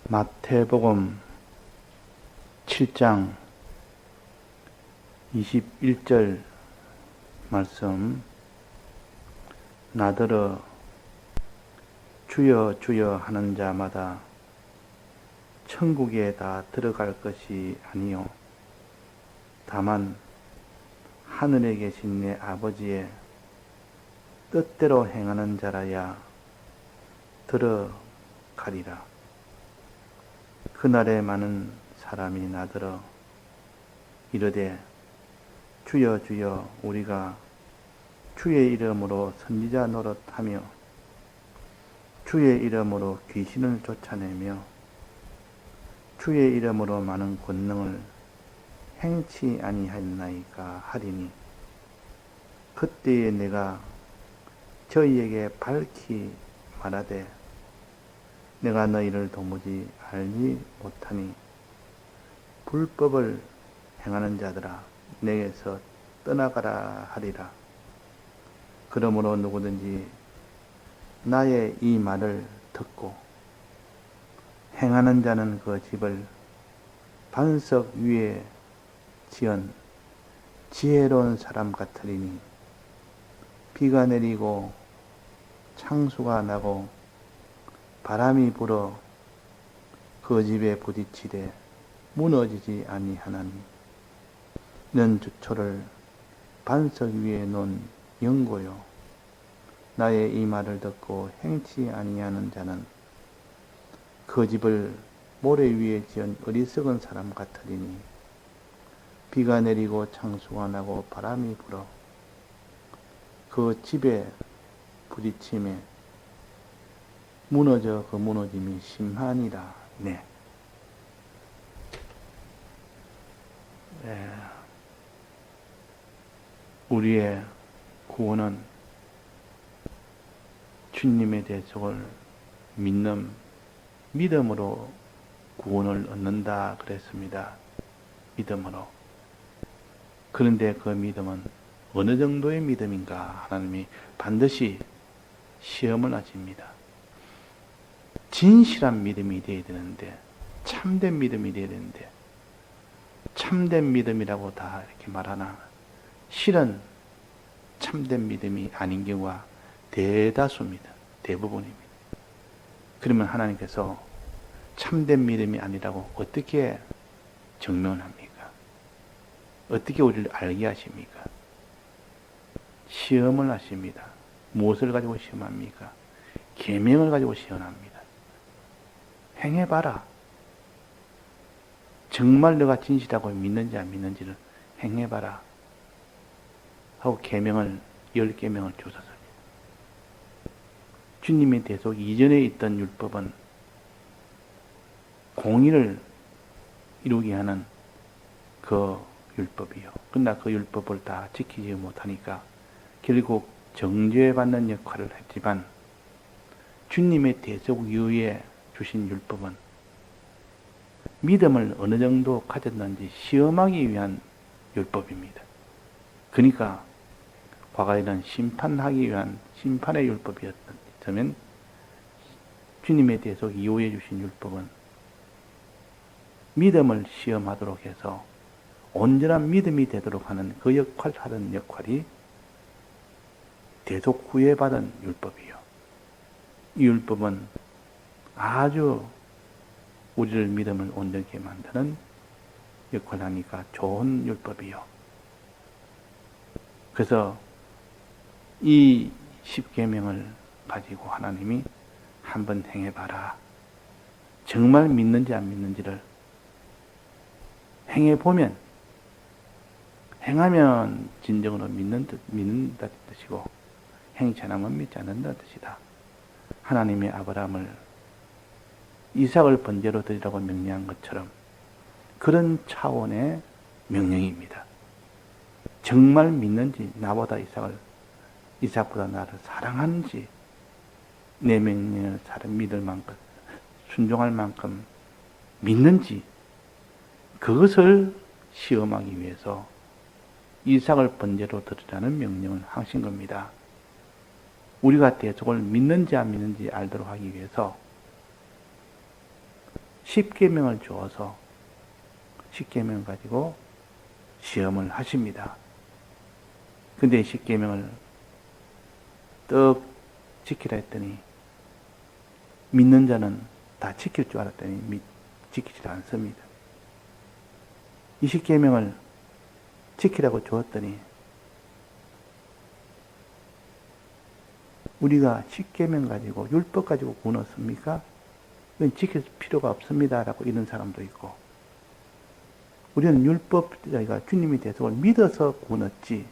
마태복음 7장 21절 말씀. 나더러 주여 주여 하는 자마다 천국에 다 들어갈 것이 아니요 다만 하늘에 계신 내 아버지의 뜻대로 행하는 자라야 들어가리라. 그날에 많은 사람이 나더러 이르되 주여 주여 우리가 주의 이름으로 선지자 노릇하며 주의 이름으로 귀신을 쫓아내며 주의 이름으로 많은 권능을 행치 아니하였나이까 하리니 그때에 내가 저희에게 밝히 말하되 내가 너희를 도무지 알지 못하니 불법을 행하는 자들아 내게서 떠나가라 하리라. 그러므로 누구든지 나의 이 말을 듣고 행하는 자는 그 집을 반석 위에 지은 지혜로운 사람 같으리니 비가 내리고 창수가 나고 바람이 불어 그 집에 부딪히되 무너지지 아니하나니 는 주초를 반석 위에 놓은 영고요 나의 이 말을 듣고 행치 아니하는 자는 그 집을 모래 위에 지은 어리석은 사람 같으리니 비가 내리고 창수가 나고 바람이 불어 그 집에 부딪힘에 무너져 그 무너짐이 심하니라. 네. 우리의 구원은 주님의 대속을 믿는 믿음으로 구원을 얻는다 그랬습니다. 믿음으로. 그런데 그 믿음은 어느 정도의 믿음인가 하나님이 반드시 시험을 하십니다. 진실한 믿음이 되어야 되는데 참된 믿음이 되어야 되는데 참된 믿음이라고 다 이렇게 말하나 실은 참된 믿음이 아닌 경우가 대다수입니다. 대부분입니다. 그러면 하나님께서 참된 믿음이 아니라고 어떻게 증명을 합니까? 어떻게 우리를 알게 하십니까? 시험을 하십니다. 무엇을 가지고 시험합니까? 계명을 가지고 시험합니다. 행해봐라. 정말 너가 진실하고 믿는지 안 믿는지를 행해봐라. 하고 계명을 10계명을 주셨습니다. 주님의 대속 이전에 있던 율법은 공의를 이루게 하는 그 율법이요. 그러나 그 율법을 다 지키지 못하니까 결국 정죄받는 역할을 했지만 주님의 대속 이후에 주신 율법은 믿음을 어느 정도 가졌는지 시험하기 위한 율법입니다. 그러니까 과거에는 심판하기 위한 심판의 율법이었다면 주님의 대속 이후에 주신 율법은 믿음을 시험하도록 해서 온전한 믿음이 되도록 하는 그 역할을 하는 역할이 대속 후에 받은 율법이요. 이 율법은 아주 우리를 믿음을 온전케 만드는 역할을 하니까 좋은 율법이요. 그래서 이 10계명을 가지고 하나님이 한번 행해봐라. 정말 믿는지 안 믿는지를 행해보면 행하면 진정으로 믿는다는 뜻이고 행치 않으면 믿지 않는다는 뜻이다. 하나님의 아브라함을 이삭을 번제로 드리라고 명령한 것처럼 그런 차원의 명령입니다. 정말 믿는지 나보다 이삭보다 나를 사랑하는지 내 명령을 믿을 만큼 순종할 만큼 믿는지 그것을 시험하기 위해서 이삭을 번제로 드리라는 명령을 하신 겁니다. 우리가 대속을 믿는지 안 믿는지 알도록 하기 위해서 십계명을 주어서 십계명 가지고 시험을 하십니다. 근데 십계명을 떡 지키라 했더니 믿는 자는 다 지킬 줄 알았더니 지키지 않습니다. 이 십계명을 지키라고 주었더니 우리가 십계명 가지고 율법 가지고 구원 얻습니까? 이건 지킬 필요가 없습니다 라고 이런 사람도 있고, 우리는 율법, 저희가 주님의 대속을 믿어서 구원 얻지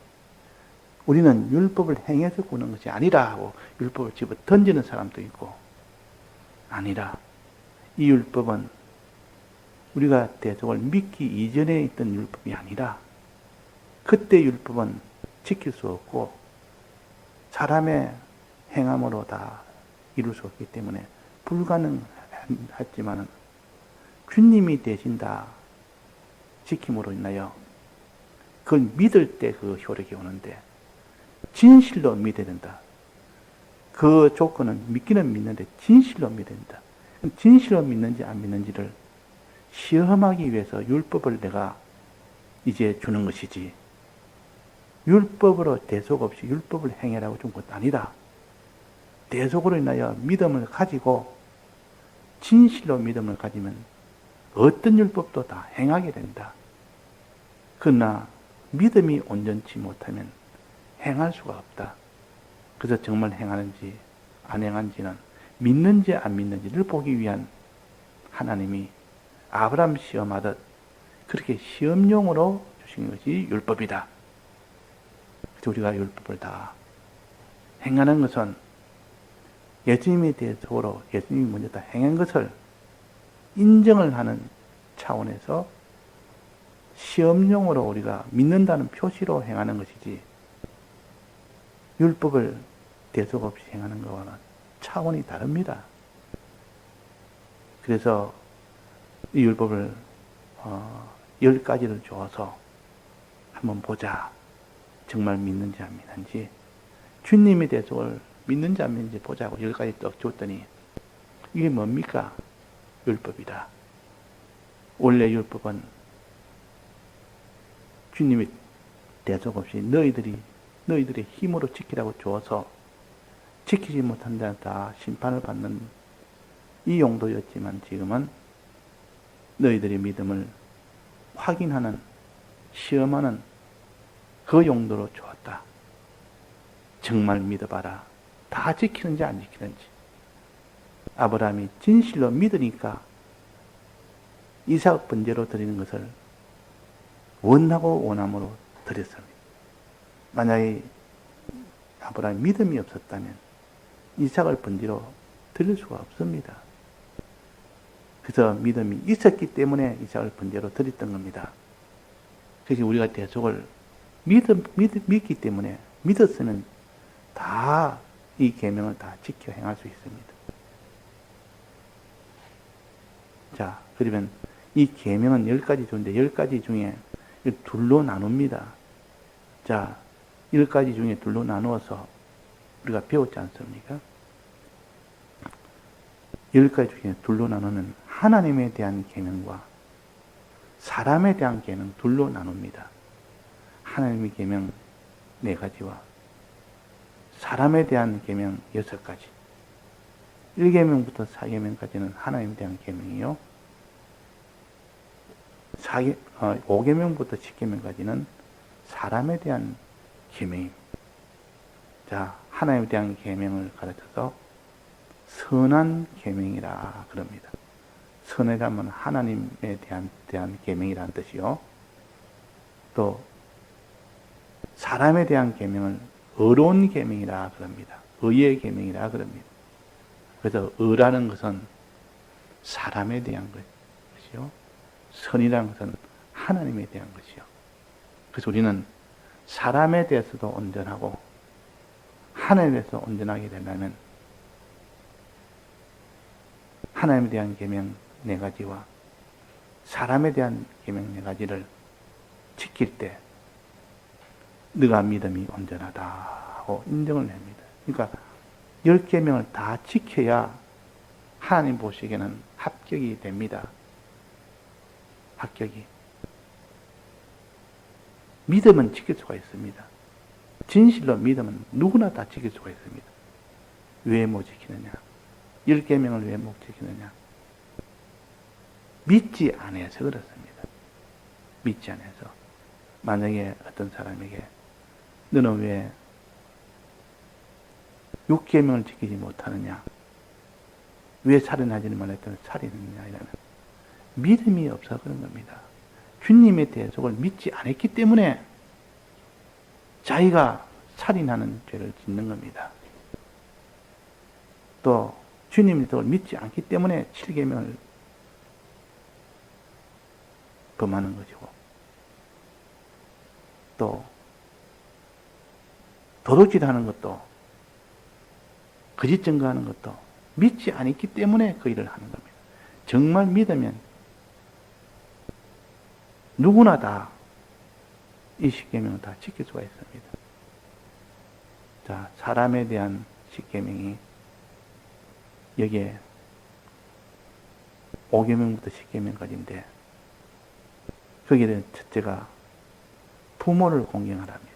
우리는 율법을 행해서 구원한 것이 아니라 하고 율법을 집어 던지는 사람도 있고, 아니라 이 율법은 우리가 대속을 믿기 이전에 있던 율법이 아니라 그때 율법은 지킬 수 없고 사람의 행함으로 다 이룰 수 없기 때문에 불가능하지만 주님이 대신 다 지킴으로 인하여 그걸 믿을 때 그 효력이 오는데, 진실로 믿어야 된다. 그 조건은 믿기는 믿는데 진실로 믿어야 된다. 진실로 믿는지 안 믿는지를 시험하기 위해서 율법을 내가 이제 주는 것이지, 율법으로 대속 없이 율법을 행해라고 준 것도 아니다. 대속으로 인하여 믿음을 가지고 진실로 믿음을 가지면 어떤 율법도 다 행하게 된다. 그러나 믿음이 온전치 못하면 행할 수가 없다. 그래서 정말 행하는지 안 행하는지는 믿는지 안 믿는지를 보기 위한 하나님이 아브라함 시험하듯 그렇게 시험용으로 주신 것이 율법이다. 그래서 우리가 율법을 다 행하는 것은 예수님에 대해서 예수님이 먼저 다 행한 것을 인정을 하는 차원에서 시험용으로 우리가 믿는다는 표시로 행하는 것이지, 율법을 대속 없이 행하는 것과는 차원이 다릅니다. 그래서 이 율법을 10가지를 주어서 한번 보자. 정말 믿는지 안 믿는지, 주님의 대속을 믿는지 안 믿는지 보자고 10가지 떡 줬더니 이게 뭡니까? 율법이다. 원래 율법은 주님의 대속 없이 너희들의 힘으로 지키라고 주어서 지키지 못한 자는 다 심판을 받는 이 용도였지만, 지금은 너희들의 믿음을 확인하는, 시험하는 그 용도로 주었다. 정말 믿어봐라. 다 지키는지 안 지키는지. 아브라함이 진실로 믿으니까 이삭 번제로 드리는 것을 원하고 원함으로 드렸습니다. 만약에 아브라함이 믿음이 없었다면 이삭을 번제로 드릴 수가 없습니다. 그래서 믿음이 있었기 때문에 이삭을 번제로 드렸던 겁니다. 그래서 우리가 대속을 믿기 때문에, 믿었으면 다 이 계명을 다 지켜 행할 수 있습니다. 자, 그러면 이 계명은 10가지 중인데 10가지 중에 둘로 나눕니다. 자, 10가지 중에 둘로 나누어서 우리가 배웠지 않습니까? 10가지 중에 둘로 나누는 하나님에 대한 계명과 사람에 대한 계명 둘로 나눕니다. 하나님의 계명 4가지와 사람에 대한 계명 6가지. 1계명부터 4계명까지는 하나님에 대한 계명이요. 5계명부터 10계명까지는 사람에 대한 계명입니다. 자, 하나님에 대한 계명을 가르쳐서 선한 계명이라 그럽니다. 선이라면 하나님에 대한 계명이라는 뜻이요. 또 사람에 대한 계명을 의로운 계명이라 그럽니다. 의의 계명이라 그럽니다. 그래서 의라는 것은 사람에 대한 것이요, 선이라는 것은 하나님에 대한 것이요. 그래서 우리는 사람에 대해서도 온전하고 하나님에 대해서 온전하게 되려면 하나님에 대한 계명 4가지와 사람에 대한 계명 4가지를 지킬 때 너가 믿음이 온전하다고 인정을 합니다. 그러니까 10계명을 다 지켜야 하나님 보시기에는 합격이 됩니다. 합격이. 믿음은 지킬 수가 있습니다. 진실로 믿음은 누구나 다 지킬 수가 있습니다. 왜 못 지키느냐? 10계명을 왜 못 지키느냐? 믿지 않아서 그렇습니다. 믿지 않아서. 만약에 어떤 사람에게 너는 왜 6계명을 지키지 못하느냐? 왜 살인하지는 말했더니 살인했느냐? 이러면 믿음이 없어 그런 겁니다. 주님의 대속을 믿지 않았기 때문에 자기가 살인하는 죄를 짓는 겁니다. 또 주님의 대속을 믿지 않기 때문에 7계명을 범하는 것이고, 또 도둑질하는 것도, 거짓 증거하는 것도 믿지 않았기 때문에 그 일을 하는 겁니다. 정말 믿으면 누구나 다 이 10계명을 다 지킬 수가 있습니다. 자, 사람에 대한 10계명이 여기에 5계명부터 10계명까지인데, 거기에 대한 첫째가 부모를 공경하랍니다.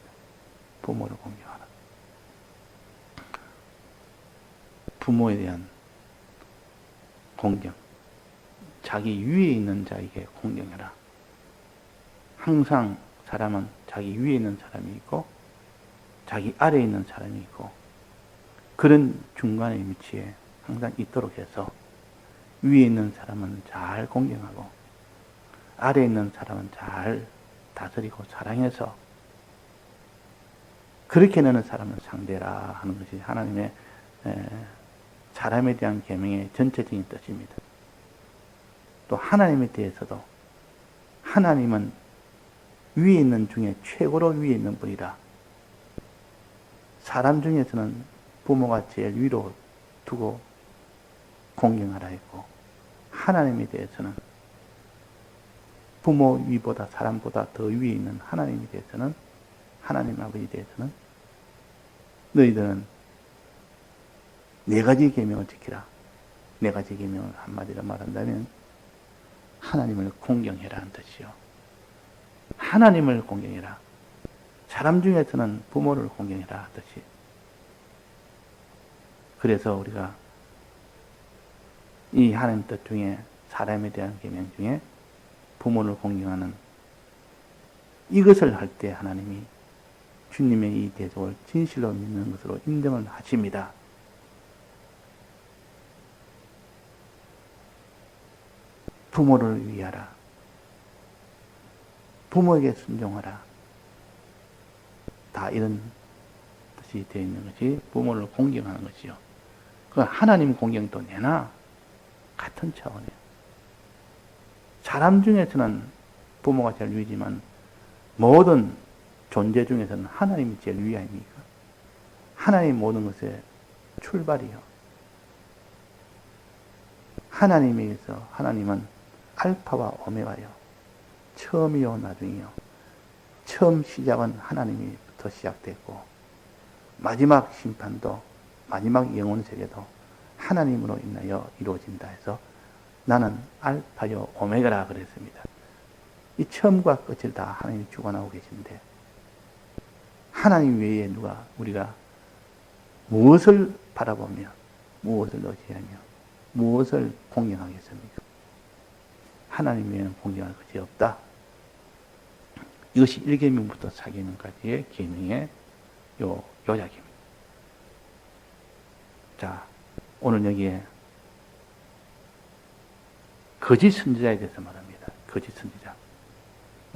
부모를 공경하라. 부모에 대한 공경. 자기 위에 있는 자에게 공경해라. 항상 사람은 자기 위에 있는 사람이 있고 자기 아래에 있는 사람이 있고, 그런 중간의 위치에 항상 있도록 해서 위에 있는 사람은 잘 공경하고 아래에 있는 사람은 잘 다스리고 사랑해서 그렇게 너는 사람을 상대라 하는 것이 하나님의 사람에 대한 계명의 전체적인 뜻입니다. 또 하나님에 대해서도 하나님은 위에 있는 중에 최고로 위에 있는 분이다. 사람 중에서는 부모가 제일 위로 두고 공경하라 했고, 하나님에 대해서는 부모 위보다 사람보다 더 위에 있는 하나님에 대해서는, 하나님 아버지에 대해서는 너희들은 4가지 계명을 지키라. 4가지 계명을 한마디로 말한다면 하나님을 공경해라는 뜻이요. 하나님을 공경해라. 사람 중에서는 부모를 공경해라 뜻이. 그래서 우리가 이 하나님 뜻 중에 사람에 대한 계명 중에 부모를 공경하는 이것을 할 때 하나님이 주님의 이 대속을 진실로 믿는 것으로 인정을 하십니다. 부모를 위하라. 부모에게 순종하라. 다 이런 뜻이 되어 있는 것이 부모를 공경하는 것이요. 그 하나님 공경도 내나 같은 차원이에요. 사람 중에서는 부모가 제일 위지만 모든 존재 중에서는 하나님이 제일 위 아닙니까? 하나님 모든 것의 출발이요. 하나님에 의해서 하나님은 알파와 오메가요. 처음이요 나중이요. 처음 시작은 하나님이부터 시작됐고 마지막 심판도 마지막 영혼 세계도 하나님으로 인하여 이루어진다 해서 나는 알파요 오메가라 그랬습니다. 이 처음과 끝을 다 하나님이 주관하고 계신데 하나님 외에 우리가 무엇을 바라보며 무엇을 의지하며 무엇을 공경하겠습니까? 하나님 외에는 공경할 것이 없다. 이것이 1계명부터 4계명까지의 계명의 요약입니다. 자, 오늘 여기에 거짓 선지자에 대해서 말합니다. 거짓 선지자.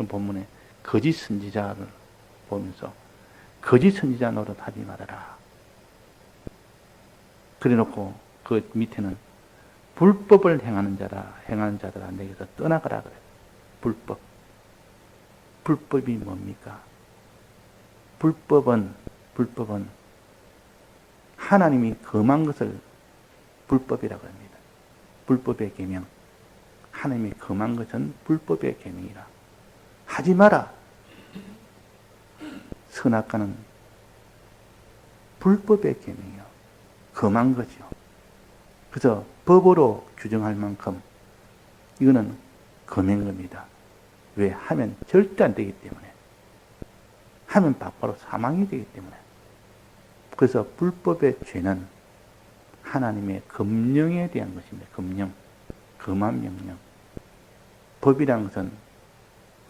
본문에 거짓 선지자를 보면서 거짓 선지자 노릇하지 말아라. 그래 놓고 그 밑에는 불법을 행하는 자들아 내게서 떠나가라 그래요. 불법이 뭡니까? 불법은 하나님이 금한 것을 불법이라고 합니다. 불법의 계명. 하나님이 금한 것은 불법의 계명이라. 하지 마라. 선악과는 불법의 계명이요. 금한 거죠. 그래서 법으로 규정할 만큼 이거는 금인 겁니다. 왜? 하면 절대 안 되기 때문에. 하면 바로 사망이 되기 때문에. 그래서 불법의 죄는 하나님의 금령에 대한 것입니다. 금령. 금한 명령. 법이라는 것은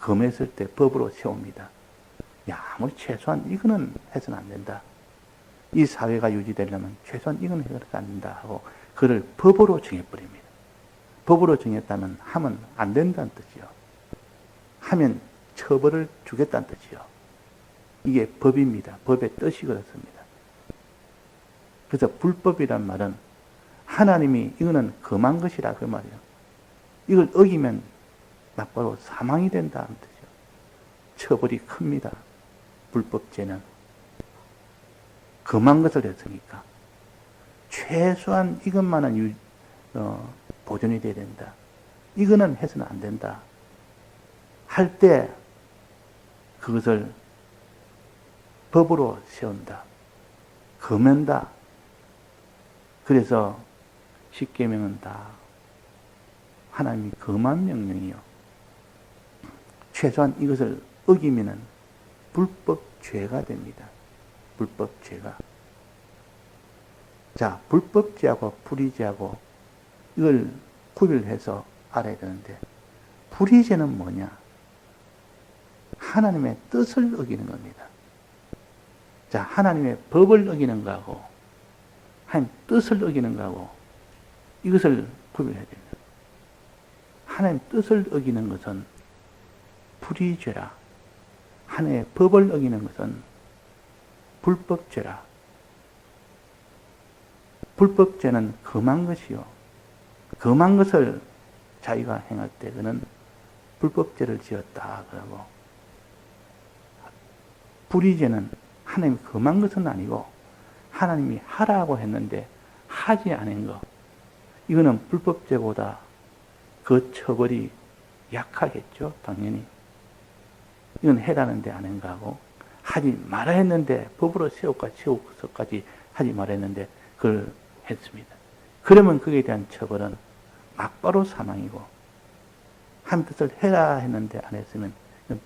금했을 때 법으로 세웁니다. 야, 아무리 최소한 이거는 해서는 안 된다. 이 사회가 유지되려면 최소한 이거는 해서는 안 된다 하고 그를 법으로 정해버립니다. 법으로 정했다면 하면 안 된다는 뜻이요. 하면 처벌을 주겠다는 뜻이요. 이게 법입니다. 법의 뜻이 그렇습니다. 그래서 불법이란 말은 하나님이 이거는 금한 것이라 그 말이에요. 이걸 어기면 막바로 사망이 된다는 뜻이요. 처벌이 큽니다. 불법죄는. 금한 것을 했으니까. 최소한 이것만은 보존이 돼야 된다. 이거는 해서는 안 된다. 할 때 그것을 법으로 세운다. 금한다. 그래서 십계명은 다 하나님이 금한 명령이요. 최소한 이것을 어기면은 불법죄가 됩니다. 불법죄가. 자, 불법죄하고 불의죄하고 이걸 구별해서 알아야 되는데, 불의죄는 뭐냐? 하나님의 뜻을 어기는 겁니다. 자, 하나님의 법을 어기는 거하고 하나님 뜻을 어기는 거하고 이것을 구별해야 됩니다. 하나님 뜻을 어기는 것은 불의죄라. 하나님의 법을 어기는 것은 불법죄라. 불법죄는 금한 것이요. 금한 것을 자기가 행할 때 그는 불법죄를 지었다 그러고, 불의죄는 하나님이 금한 것은 아니고 하나님이 하라고 했는데 하지 않은 것, 이거는 불법죄보다 그 처벌이 약하겠죠. 당연히. 이건 해라는데 안 한 거하고, 하지 말아 했는데 법으로 세워서까지 하지 말아 했는데 그걸 했습니다. 그러면 그에 대한 처벌은 막바로 사망이고, 한 뜻을 해라 했는데 안 했으면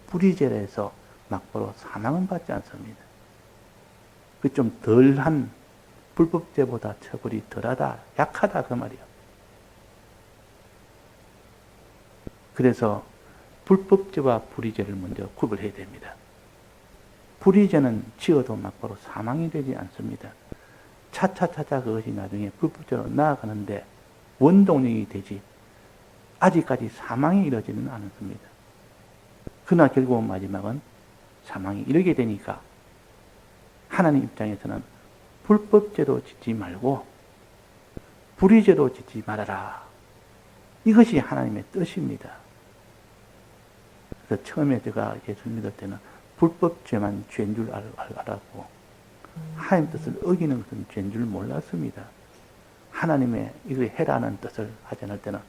불의죄라 해서 막바로 사망은 받지 않습니다. 그 좀 덜한, 불법죄보다 처벌이 덜하다, 약하다 그 말이에요. 그래서 불법죄와 불의죄를 먼저 구별해야 됩니다. 불의죄는 지어도 막바로 사망이 되지 않습니다. 차차차차 그것이 나중에 불법죄로 나아가는데 원동력이 되지 아직까지 사망이 이르지는 않습니다. 그러나 결국 마지막은 사망이 이르게 되니까 하나님 입장에서는 불법죄도 짓지 말고 불의죄도 짓지 말아라. 이것이 하나님의 뜻입니다. 그래서 처음에 제가 예수 믿을 때는 불법죄만 죄인 줄 알았고 하나님 뜻을 어기는 것은 죄인 줄 몰랐습니다. 하나님의 이거 해라는 뜻을 하지 않을 때는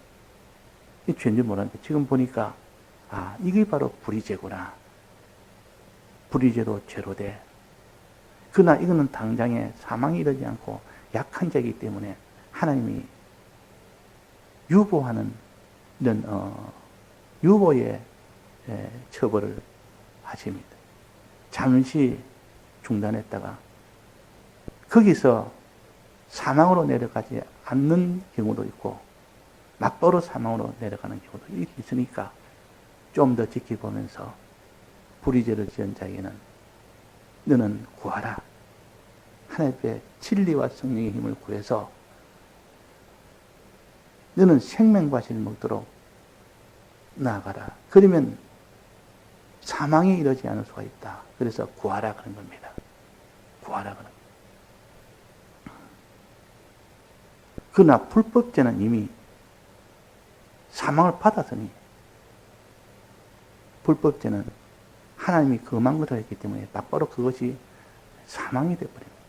이 죄인 줄 몰랐는데 지금 보니까 아, 이게 바로 불의죄구나. 불의죄도 죄로 돼. 그러나 이거는 당장에 사망이 이르지 않고 약한 죄이기 때문에 하나님이 유보하는 이런 유보의 처벌을 하십니다. 잠시 중단했다가 거기서 사망으로 내려가지 않는 경우도 있고 막바로 사망으로 내려가는 경우도 있으니까 좀 더 지켜보면서 불의죄를 지은 자에게는 너는 구하라. 하나님의 진리와 성령의 힘을 구해서 너는 생명과실을 먹도록 나아가라. 그러면 사망이 이르지 않을 수가 있다. 그래서 구하라 그런 겁니다. 구하라 그런. 그러나 불법죄는 이미 사망을 받았으니 불법죄는 하나님이 금한 것을 했기 때문에 바로 그것이 사망이 되어버립니다.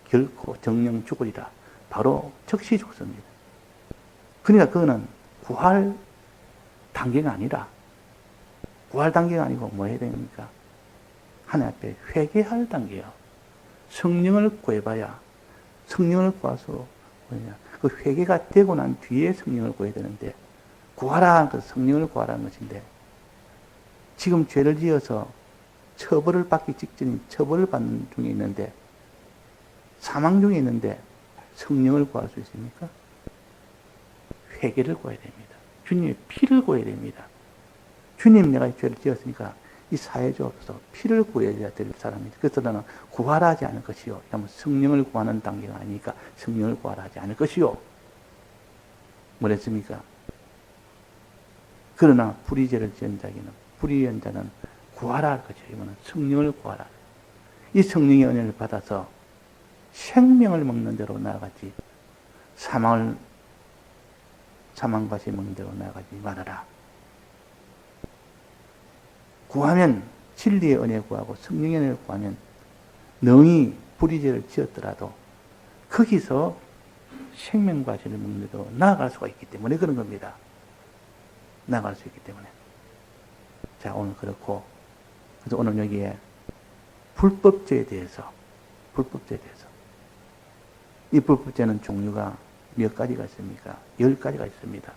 결코 정령 죽으리라. 바로 즉시 죽습니다. 그러니까 그거는 구할 단계가 아니라 구할 단계가 아니고 뭐 해야 됩니까? 하나님 앞에 회개할 단계예요. 성령을 구해봐야 성령을 구해서 그 회개가 되고 난 뒤에 성령을 구해야 되는데 구하라, 그 성령을 구하라는 것인데, 지금 죄를 지어서 처벌을 받기 직전인 처벌을 받는 중에 있는데, 사망 중에 있는데, 성령을 구할 수 있습니까? 회개를 구해야 됩니다. 주님의 피를 구해야 됩니다. 주님, 내가 죄를 지었으니까 이 사해 주옵소서. 피를 구해야 될 사람입니다. 그래서 나는 구하라 하지 않을 것이요. 성령을 구하는 단계가 아니니까 성령을 구하라 하지 않을 것이요. 뭐랬습니까? 그러나 불의죄를 지은 자에게는, 불의한 자는 구하라 할 것이요. 이거는 성령을 구하라. 이 성령의 은혜를 받아서 생명을 먹는 대로 나아가지, 사망과시 먹는 대로 나아가지 말아라. 구하면, 진리의 은혜 구하고 성령의 은혜를 구하면 능히 불의죄를 지었더라도 거기서 생명과실을 먹는 대로 나아갈 수가 있기 때문에 그런 겁니다. 나아갈 수 있기 때문에. 자, 오늘 그렇고, 그래서 오늘 여기에 불법죄에 대해서, 이 불법죄는 종류가 몇 가지가 있습니까? 10가지가 있습니다.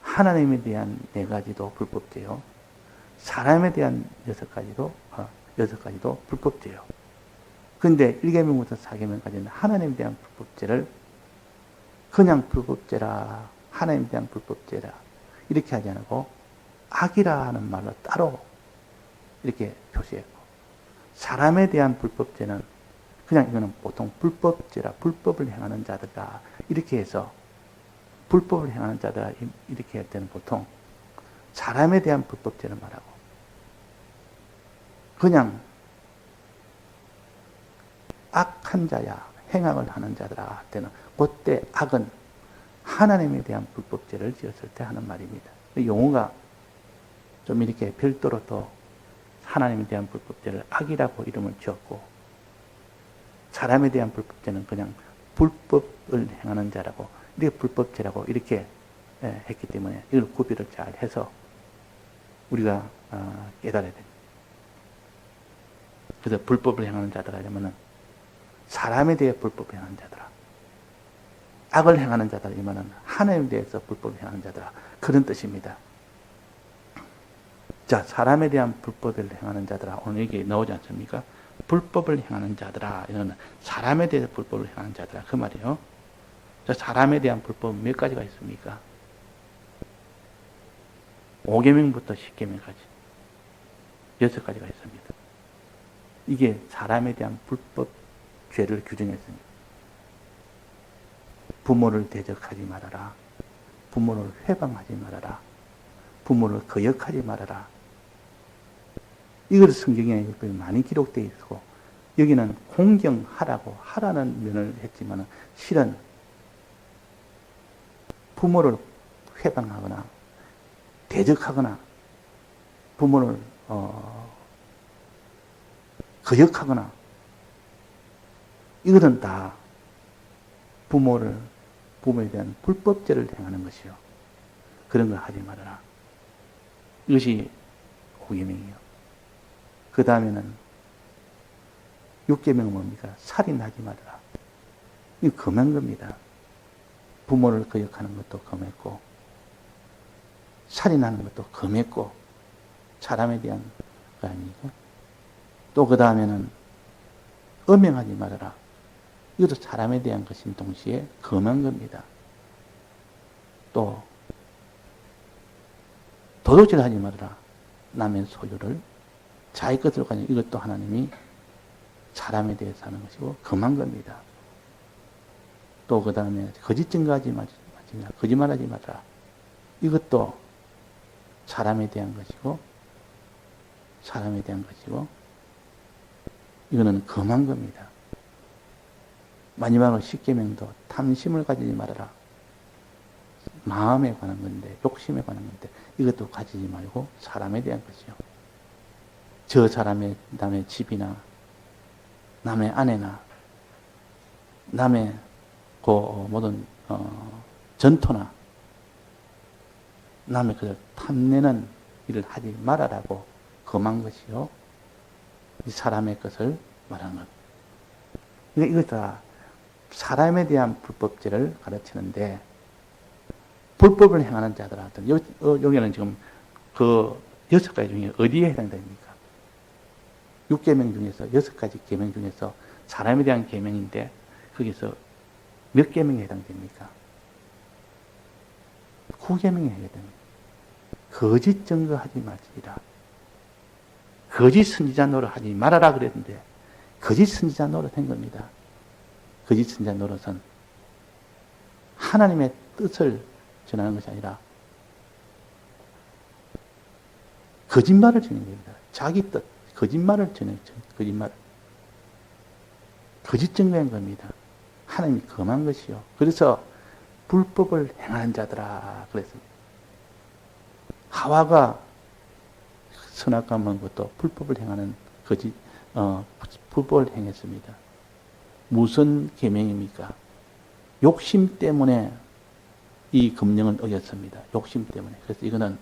하나님에 대한 4가지도 불법죄요. 사람에 대한 6가지도 불법죄요. 근데 1계명부터 4계명까지는 하나님에 대한 불법죄를 그냥 불법죄라, 하나님에 대한 불법죄라, 이렇게 하지 않고 악이라 하는 말로 따로 이렇게 표시했고, 사람에 대한 불법죄는 그냥 이거는 보통 불법죄라, 불법을 행하는 자들이다, 이렇게 해서 불법을 행하는 자들아, 이렇게 할 때는 보통 사람에 대한 불법죄를 말하고, 그냥 악한 자야, 행악을 하는 자들아 할 때는 그때 악은 하나님에 대한 불법죄를 지었을 때 하는 말입니다. 용어가 좀 이렇게 별도로 또 하나님에 대한 불법죄를 악이라고 이름을 지었고, 사람에 대한 불법죄는 그냥 불법을 행하는 자라고, 이렇게 불법죄라고 이렇게 했기 때문에 이걸 구별을 잘 해서 우리가 깨달아야 됩니다. 그래서 불법을 행하는 자들 하려면은 사람에 대해 불법을 행하는 자들아, 악을 행하는 자들이면은 하나님에 대해서 불법을 행하는 자들아, 그런 뜻입니다. 자, 사람에 대한 불법을 행하는 자들아, 오늘 여기 나오지 않습니까? 불법을 행하는 자들아, 이런 사람에 대해서 불법을 행하는 자들아, 그 말이에요. 자, 사람에 대한 불법은 몇 가지가 있습니까? 5계명부터 10계명까지 6가지가 있습니다. 이게 사람에 대한 불법 죄를 규정했습니다. 부모를 대적하지 말아라. 부모를 회방하지 말아라. 부모를 거역하지 말아라. 이걸 성경에 많이 기록되어 있고, 여기는 공경하라고 하라는 면을 했지만 실은 부모를 회방하거나 대적하거나 부모를 거역하거나, 이것은 다 부모에 대한 불법죄를 행하는 것이요. 그런 걸 하지 말아라. 이것이 5계명이요. 그 다음에는 6계명은 뭡니까? 살인하지 말아라. 이거 금한 겁니다. 부모를 거역하는 것도 금했고, 살인하는 것도 금했고, 사람에 대한 거 아니고, 또 그 다음에는 음행하지 말아라. 이것도 사람에 대한 것인 동시에 금한 겁니다. 또 도둑질하지 말아라. 남의 소유를 자기 것으로 가지고, 이것도 하나님이 사람에 대해서 하는 것이고 금한 겁니다. 또 그 다음에 거짓 증거하지 말아라. 거짓말하지 말아라. 이것도 사람에 대한 것이고 이거는 금한 겁니다. 마지막으로 10계명도 탐심을 가지지 말아라. 마음에 관한 건데, 욕심에 관한 건데, 이것도 가지지 말고 사람에 대한 것이요. 저 사람의, 남의 집이나 남의 아내나 남의 모든 전토나 남의 그걸 탐내는 일을 하지 말아라고 금한 것이요. 이 사람의 것을 말하는 것. 그러니까 이것 다 사람에 대한 불법죄를 가르치는데, 불법을 행하는 자들아. 여기는 지금 그 6가지 중에 어디에 해당됩니까? 6계명 중에서 6가지 계명 중에서 사람에 대한 계명인데 거기서 몇 계명에 해당됩니까? 9계명에 해당됩니다. 거짓 증거하지 말지니라. 거짓 선지자 노릇하지 말아라 그랬는데 거짓 선지자 노릇한 겁니다. 거짓 선지자 노릇은 하나님의 뜻을 전하는 것이 아니라 거짓말을 전하는 겁니다. 자기 뜻, 거짓말을 전하는 거짓말. 거짓 증거한 겁니다. 하나님이 금한 것이요. 그래서 불법을 행하는 자들아 그랬습니다. 하와가 선악과 먹은 것도 불법을 행하는 불법을 행했습니다. 무슨 계명입니까? 욕심 때문에 이 금령을 어겼습니다. 욕심 때문에. 그래서 이거는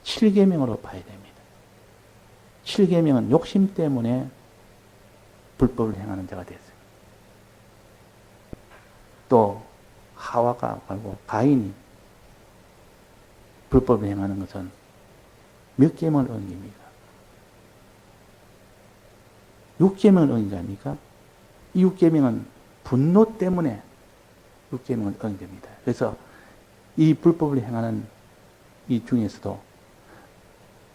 7계명으로 봐야 됩니다. 7계명은 욕심 때문에 불법을 행하는 자가 됐어요. 또 하와가 말고 가인이 불법을 행하는 것은 몇 계명을 어깁니까? 6계명을 어긴 거 아닙니까? 이 6계명은 분노 때문에 6계명을 어긴 겁니다. 그래서 이 불법을 행하는 이 중에서도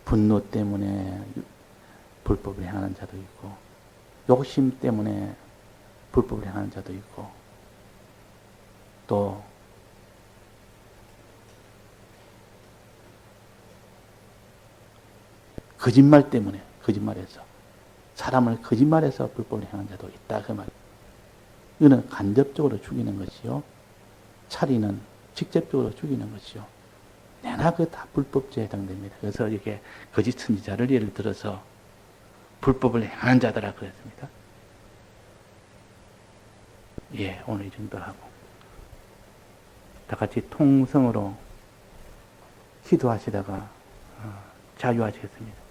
분노 때문에 불법을 행하는 자도 있고 욕심 때문에 불법을 행하는 자도 있고 또 거짓말 때문에 거짓말해서 사람을 거짓말해서 불법을 행하는 자도 있다 그 말. 이거는 간접적으로 죽이는 것이요. 차리는 직접적으로 죽이는 것이요. 내나 그 다 불법죄에 해당됩니다. 그래서 이렇게 거짓 선지자를 예를 들어서 불법을 행하는 자들아 그랬습니다. 예, 오늘 이 정도 하고 다 같이 통성으로 기도하시다가 자유하시겠습니다.